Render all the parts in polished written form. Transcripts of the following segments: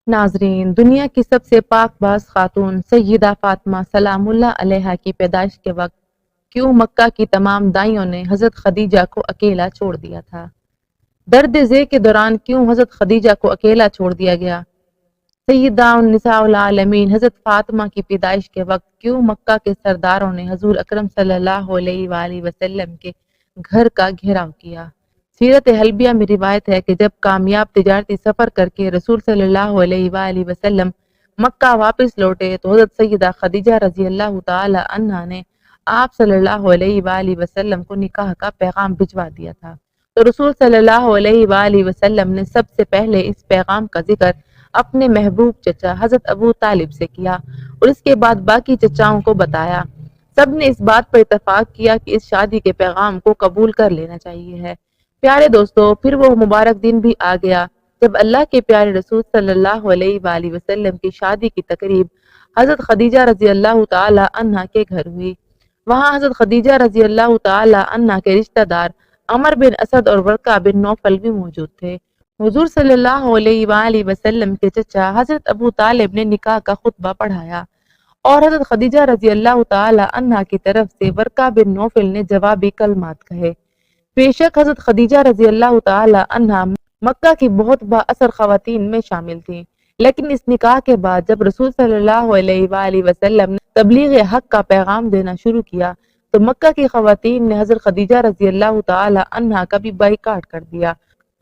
ناظرین، دنیا کی سب سے پاک باز خاتون سیدہ فاطمہ سلام اللہ علیہا کی پیدائش کے وقت کیوں مکہ کی تمام دائیوں نے حضرت خدیجہ کو اکیلا چھوڑ دیا تھا؟ درد ذی کے دوران کیوں حضرت خدیجہ کو اکیلا چھوڑ دیا گیا؟ سیدہ النساء العالمین حضرت فاطمہ کی پیدائش کے وقت کیوں مکہ کے سرداروں نے حضور اکرم صلی اللہ علیہ وآلہ وسلم کے گھر کا گھیراؤ کیا؟ سیرت حلبیہ میں روایت ہے کہ جب کامیاب تجارتی سفر کر کے رسول صلی اللہ علیہ وآلہ وسلم مکہ واپس لوٹے تو حضرت سیدہ خدیجہ رضی اللہ تعالی عنہا نے آپ صلی اللہ علیہ وآلہ وسلم کو نکاح کا پیغام بھجوا دیا تھا۔ تو رسول صلی اللہ علیہ وآلہ وسلم نے سب سے پہلے اس پیغام کا ذکر اپنے محبوب چچا حضرت ابو طالب سے کیا اور اس کے بعد باقی چچاؤں کو بتایا۔ سب نے اس بات پر اتفاق کیا کہ اس شادی کے پیغام کو قبول کر لینا چاہیے ہے۔ پیارے دوستو، پھر وہ مبارک دن بھی آ گیا جب اللہ کے پیارے رسول صلی اللہ علیہ وآلہ وسلم کی شادی کی تقریب حضرت خدیجہ رضی اللہ تعالی عنہا کے گھر ہوئی۔ وہاں حضرت خدیجہ رضی اللہ تعالی عنہا کے رشتہ دار عمر بن اسد اور ورقہ بن نوفل بھی موجود تھے۔ حضور صلی اللہ علیہ وآلہ وسلم کے چچا حضرت ابو طالب نے نکاح کا خطبہ پڑھایا اور حضرت خدیجہ رضی اللہ تعالی عنہا کی طرف سے ورقہ بن نوفل نے جوابی کلمات کہے۔ بے شک حضرت خدیجہ رضی اللہ تعالی عنہا مکہ کی بہت با اثر خواتین میں شامل تھیں، لیکن اس نکاح کے بعد جب رسول صلی اللہ علیہ وآلہ وسلم نے تبلیغ حق کا پیغام دینا شروع کیا تو مکہ کی خواتین نے حضرت خدیجہ رضی اللہ تعالی عنہا کا بھی بائیکاٹ کر دیا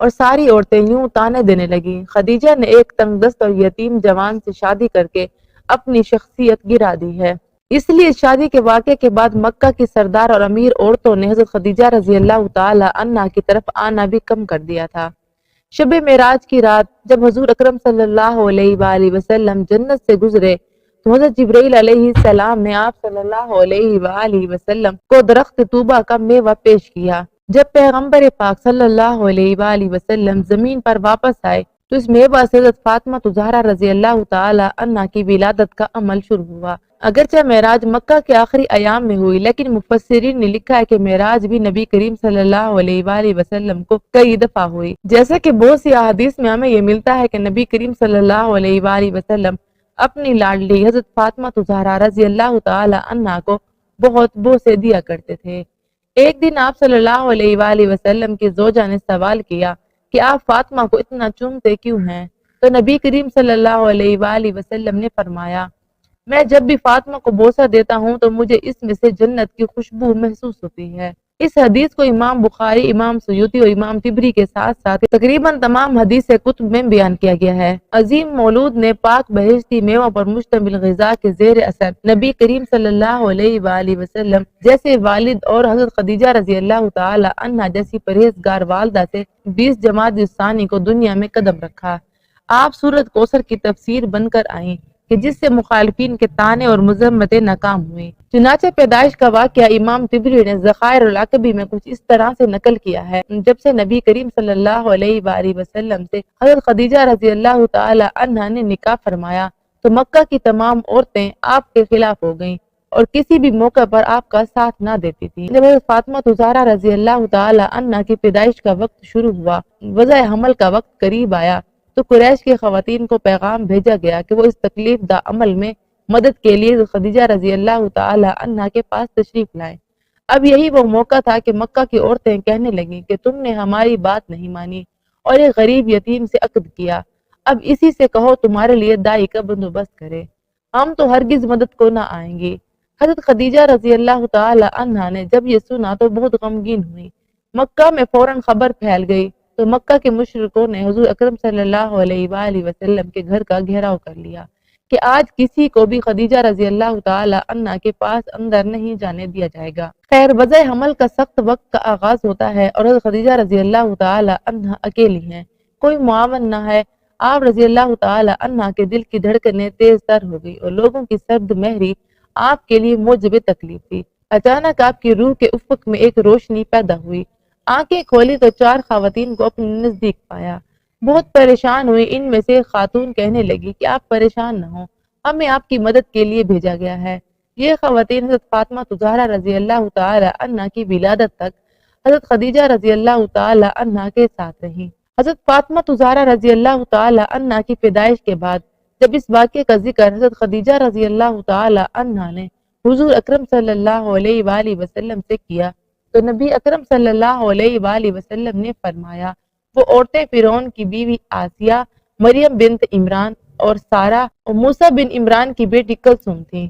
اور ساری عورتیں یوں تانے دینے لگیں۔ خدیجہ نے ایک تنگ دست اور یتیم جوان سے شادی کر کے اپنی شخصیت گرا دی ہے۔ اس لیے شادی کے واقعے کے بعد مکہ کی سردار اور امیر عورتوں نے حضرت خدیجہ رضی اللہ تعالی عنہا کی طرف آنا بھی کم کر دیا تھا۔ شب معراج کی رات جب حضور اکرم صلی اللہ علیہ وآلہ وسلم جنت سے گزرے تو حضرت جبرائیل علیہ السلام نے آپ صلی اللہ علیہ وآلہ وسلم کو درخت طوبہ کا میوہ پیش کیا۔ جب پیغمبر پاک صلی اللہ علیہ وآلہ وسلم زمین پر واپس آئے تو اس میوہ سے حضرت فاطمہ زہرا رضی اللہ تعالی عنہا کی ولادت کا عمل شروع ہوا۔ اگرچہ معراج مکہ کے آخری ایام میں ہوئی، لیکن مفسرین نے لکھا ہے کہ معراج بھی نبی کریم صلی اللہ علیہ وآلہ وسلم کو کئی دفعہ ہوئی، جیسا کہ بہت سی احادیث میں ہمیں یہ ملتا ہے کہ نبی کریم صلی اللہ علیہ وآلہ وسلم اپنی لاڈلی حضرت فاطمہ زہرا رضی اللہ تعالی عنہا کو بہت بوسے دیا کرتے تھے۔ ایک دن آپ صلی اللہ علیہ وآلہ وسلم کی زوجہ نے سوال کیا کہ آپ فاطمہ کو اتنا چومتے کیوں ہیں؟ تو نبی کریم صلی اللہ علیہ وآلہ وسلم نے فرمایا، میں جب بھی فاطمہ کو بوسہ دیتا ہوں تو مجھے اس میں سے جنت کی خوشبو محسوس ہوتی ہے۔ اس حدیث کو امام بخاری، امام سیوطی اور امام طبری کے ساتھ ساتھ تقریباً تمام حدیث کتب میں بیان کیا گیا ہے۔ عظیم مولود نے پاک بہشتی میووں پر مشتمل غذا کے زیر اثر نبی کریم صلی اللہ علیہ وآلہ وسلم جیسے والد اور حضرت خدیجہ رضی اللہ تعالی عنہا جیسی پرہیزگار والدہ سے 20 جمادی الثانی کو دنیا میں قدم رکھا۔ آپ سورۃ کوثر کی تفسیر بن کر آئیں کہ جس سے مخالفین کے طعنے اور مذمتیں ناکام ہوئیں۔ چنانچہ پیدائش کا واقعہ امام طبری نے ذخائر العقبی میں کچھ اس طرح سے نقل کیا ہے، جب سے نبی کریم صلی اللہ علیہ وآلہ وسلم سے حضرت خدیجہ رضی اللہ تعالی عنہا نے نکاح فرمایا تو مکہ کی تمام عورتیں آپ کے خلاف ہو گئیں اور کسی بھی موقع پر آپ کا ساتھ نہ دیتی تھی۔ جب حضرت فاطمہ زہرا رضی اللہ تعالی عنہا کی پیدائش کا وقت شروع ہوا، وضع حمل کا وقت قریب آیا تو قریش کی خواتین کو پیغام بھیجا گیا کہ وہ اس تکلیف دہ عمل میں مدد کے لیے خدیجہ رضی اللہ تعالی عنہا کے پاس تشریف لائیں۔ اب یہی وہ موقع تھا کہ مکہ کی عورتیں کہنے لگیں کہ تم نے ہماری بات نہیں مانی اور ایک غریب یتیم سے عقد کیا، اب اسی سے کہو تمہارے لیے دائی کا بندوبست کرے، ہم تو ہرگز مدد کو نہ آئیں گے۔ حضرت خدیجہ رضی اللہ تعالی عنہا نے جب یہ سنا تو بہت غمگین ہوئی۔ مکہ میں فوراً خبر پھیل گئی تو مکہ کے مشرکوں نے حضور اکرم صلی اللہ علیہ وآلہ وسلم کے گھر کا گھیراؤ کر لیا کہ آج کسی کو بھی خدیجہ رضی اللہ تعالی عنہا کے پاس اندر نہیں جانے دیا جائے گا۔ خیر، وضع حمل کا سخت وقت کا آغاز ہوتا ہے اور حضرت خدیجہ رضی اللہ تعالی عنہا اکیلی ہیں، کوئی معاون نہ ہے۔ آپ رضی اللہ تعالی عنہا کے دل کی دھڑکنیں تیز تر ہو گئی اور لوگوں کی سرد مہری آپ کے لیے موجب تکلیف تھی۔ اچانک آپ کی روح کے افق میں ایک روشنی پیدا ہوئی، آنکھیں کھولی تو 4 خواتین کو اپنے نزدیک پایا۔ بہت پریشان ہوئی، ان میں سے ایک خاتون کہنے لگی کہ آپ پریشان نہ ہوں، ہمیں آپ کی مدد کے لیے بھیجا گیا ہے۔ یہ خواتین حضرت فاطمہ زہرا رضی اللہ تعالی عنہا کی ولادت تک حضرت خدیجہ رضی اللہ تعالی عنہا کے ساتھ رہیں۔ حضرت فاطمہ زہرا رضی اللہ تعالی عنہ کی پیدائش کے بعد جب اس واقعے کا ذکر حضرت خدیجہ رضی اللہ تعالی عنہ نے حضور اکرم صلی اللہ علیہ وآلہ وسلم سے کیا تو نبی اکرم صلی اللہ علیہ وآلہ وسلم نے فرمایا وہ عورتیں فرعون کی بیوی آسیہ، مریم بنت عمران اور سارہ اور موسیٰ بن عمران کی بیٹی کلثوم تھیں۔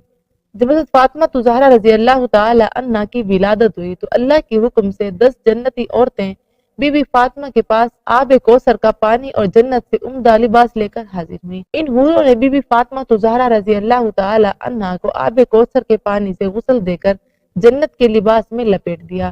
جب حضرت فاطمہ زہرا رضی اللہ تعالی عنہ کی ولادت ہوئی تو اللہ کے حکم سے 10 جنتی عورتیں بی بی فاطمہ کے پاس آب کوثر کا پانی اور جنت سے عمدہ لباس لے کر حاضر ہوئی۔ ان حوروں نے بی بی فاطمہ زہرا رضی اللہ تعالی عنہ کو آب کوثر کے پانی سے غسل دے کر جنت کے لباس میں لپیٹ دیا۔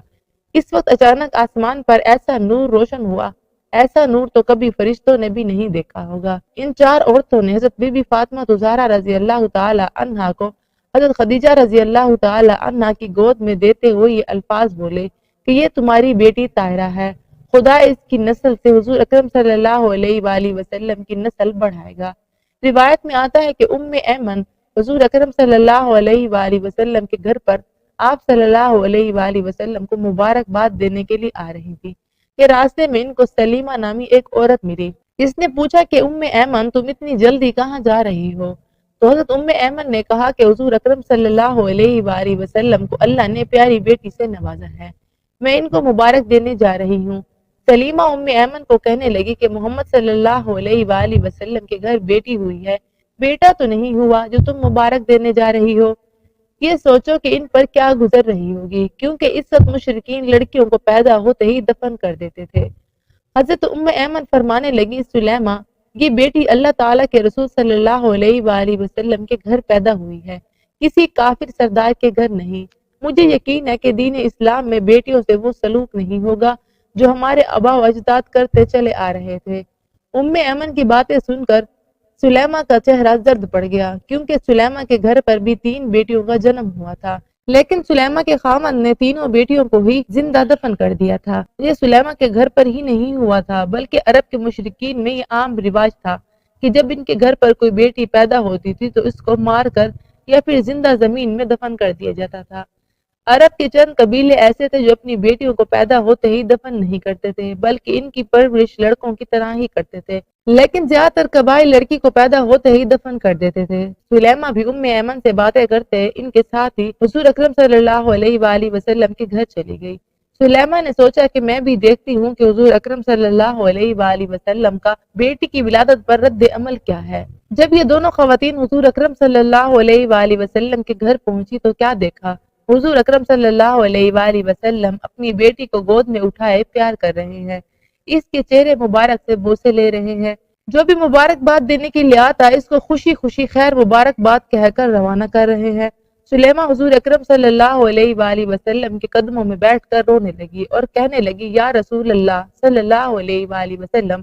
اس وقت اچانک آسمان پر ایسا نور روشن ہوا، ایسا نور تو کبھی فرشتوں نے بھی نہیں دیکھا ہوگا۔ ان 4 عورتوں نے حضرت بی بی فاطمہ زہرا رضی اللہ تعالی عنہ کو حضرت خدیجہ رضی اللہ تعالی عنہ کی گود میں دیتے ہوئے یہ الفاظ بولے کہ یہ تمہاری بیٹی طاہرہ ہے، خدا اس کی نسل سے حضور اکرم صلی اللہ علیہ وآلہ وسلم کی نسل بڑھائے گا۔ روایت میں آتا ہے کہ ایمن حضور اکرم صلی اللہ علیہ وآلہ وسلم کے گھر پر آپ صلی اللہ علیہ وآلہ وسلم کو مبارکباد دینے کے لیے آ رہی تھی کہ راستے میں ان کو سلیمہ نامی ایک عورت ملی، جس نے پوچھا کہ ایمن تم اتنی جلدی کہاں جا رہی ہو؟ تو حضرت ایمن نے کہا کہ حضور اکرم صلی اللہ علیہ وآلہ وسلم کو اللہ نے پیاری بیٹی سے نوازا ہے، میں ان کو مبارک دینے جا رہی ہوں۔ سلیمہ ایمن کو کہنے لگی کہ محمد صلی اللہ علیہ وآلہ وسلم کے گھر بیٹی ہوئی ہے، بیٹا تو نہیں ہوا جو تم مبارک دینے جا رہی ہو۔ یہ سوچو کہ ان پر کیا گزر رہی ہوگی، کیونکہ اس وقت مشرکین لڑکیوں کو پیدا ہوتے ہی دفن کر دیتے تھے۔ حضرت ایمن فرمانے لگی سلیمہ یہ بیٹی اللہ تعالیٰ کے رسول صلی اللہ علیہ وآلہ وسلم کے گھر پیدا ہوئی ہے، کسی کافر سردار کے گھر نہیں۔ مجھے یقین ہے کہ دین اسلام میں بیٹیوں سے وہ سلوک نہیں ہوگا جو ہمارے آباء و اجداد کرتے چلے آ رہے تھے۔ ایمن کی باتیں سن کر سلیمہ کا چہرہ زرد پڑ گیا، کیونکہ سلیمہ کے گھر پر بھی 3 بیٹیوں کا جنم ہوا تھا، لیکن سلیمہ کے خاوند نے تینوں بیٹیوں کو ہی زندہ دفن کر دیا تھا۔ یہ سلیمہ کے گھر پر ہی نہیں ہوا تھا بلکہ عرب کے مشرکین میں یہ عام رواج تھا کہ جب ان کے گھر پر کوئی بیٹی پیدا ہوتی تھی تو اس کو مار کر یا پھر زندہ زمین میں دفن کر دیا جاتا تھا۔ عرب کے چند قبیلے ایسے تھے جو اپنی بیٹیوں کو پیدا ہوتے ہی دفن نہیں کرتے تھے بلکہ ان کی پرورش لڑکوں کی طرح ہی کرتے تھے، لیکن زیادہ تر قبائل لڑکی کو پیدا ہوتے ہی دفن کر دیتے تھے۔ سلیمہ بھی ایمن سے باتیں کرتے ان کے ساتھ ہی حضور اکرم صلی اللہ علیہ وآلہ وسلم کے گھر چلی گئی۔ سلیمہ نے سوچا کہ میں بھی دیکھتی ہوں کہ حضور اکرم صلی اللہ علیہ وآلہ وسلم کا بیٹی کی ولادت پر رد عمل کیا ہے۔ جب یہ دونوں خواتین حضور اکرم صلی اللہ علیہ وآلہ وسلم کے گھر پہنچی تو کیا دیکھا، حضور اکرم صلی اللہ علیہ وآلہ وسلم اپنی بیٹی کو گود میں اٹھائے پیار کر رہے ہیں، اس کے چہرے مبارک سے بوسے لے رہے ہیں۔ جو بھی مبارکباد دینے کے لیے آتا اس کو خوشی خوشی خیر مبارکباد کہہ کر روانہ کر رہے ہیں۔ سلیمہ حضور اکرم صلی اللہ علیہ وآلہ وسلم کے قدموں میں بیٹھ کر رونے لگی اور کہنے لگی یا رسول اللہ صلی اللہ علیہ وآلہ وسلم،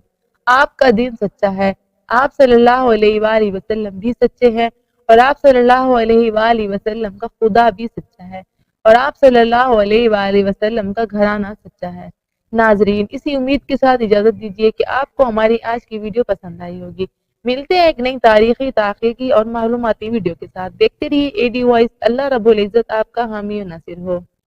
آپ کا دین سچا ہے، آپ صلی اللہ علیہ وآلہ وسلم بھی سچے ہیں، اور آپ صلی اللہ علیہ وآلہ وسلم کا خدا بھی سچا ہے، اور آپ صلی اللہ علیہ وآلہ وسلم کا گھرانہ سچا ہے۔ ناظرین، اسی امید کے ساتھ اجازت دیجیے کہ آپ کو ہماری آج کی ویڈیو پسند آئی ہوگی۔ ملتے ہیں ایک نئی تاریخی، تحقیقی اور معلوماتی ویڈیو کے ساتھ۔ دیکھتے رہیے AD وائس۔ اللہ رب العزت آپ کا حامی و ناصر ہو۔